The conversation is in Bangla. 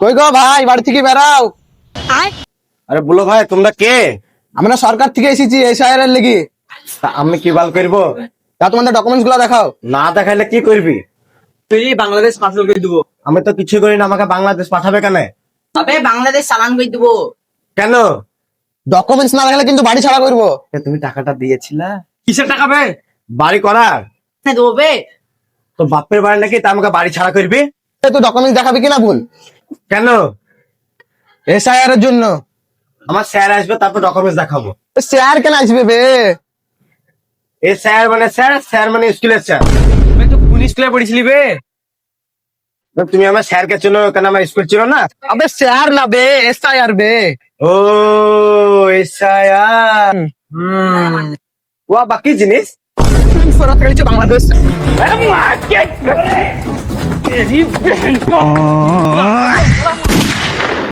কই গো ভাই, বাড়ি থেকে বেরাও। আরে বলো ভাই, তোমরা কে? আমরা সরকার থেকে এসেছি এসআইআর এর লেগে। তা আমি কি বাল করবো? তা তোমাদের ডকুমেন্টস গুলো দেখাও। না দেখাইলে কি করবি? তুই বাংলাদেশ পার্সেল করে দেবো। আমি তো কিছু করি না, আমাকে বাংলাদেশ পাঠাবে কেন? তবে বাংলাদেশ চালান করে দেবো। কেন? ডকুমেন্টস না দেখালে কিন্তু বাড়ি ছাড়া করবো। তুমি টাকাটা দিয়েছিলা কিসের টাকা বে? বাড়ি করার? হ্যাঁ দেবো বে। তো বাপের বাড়ি নাকি, তা আমাকে বাড়ি ছাড়া করবি? তো ডকুমেন্টস দেখাবি কিনা ভুল? কেন? এসআইআর এর জন্য। আমার স্যার আসবে, তারপর ডকুমেন্টস দেখাবো। স্যার কেন আসবে বে? এ স্যার মানে স্যার, স্যার মানে স্কুলের স্যার। তুই তো কোন স্কুলে পড়েছিলি বে? তুমি আমার স্যারকে চেনো, কেন আমার স্কুল ছিল না? আবে স্যার না বে, এসআইআর বে। ও স্যার। ও বাকি জিনিস বাংলাদেশ।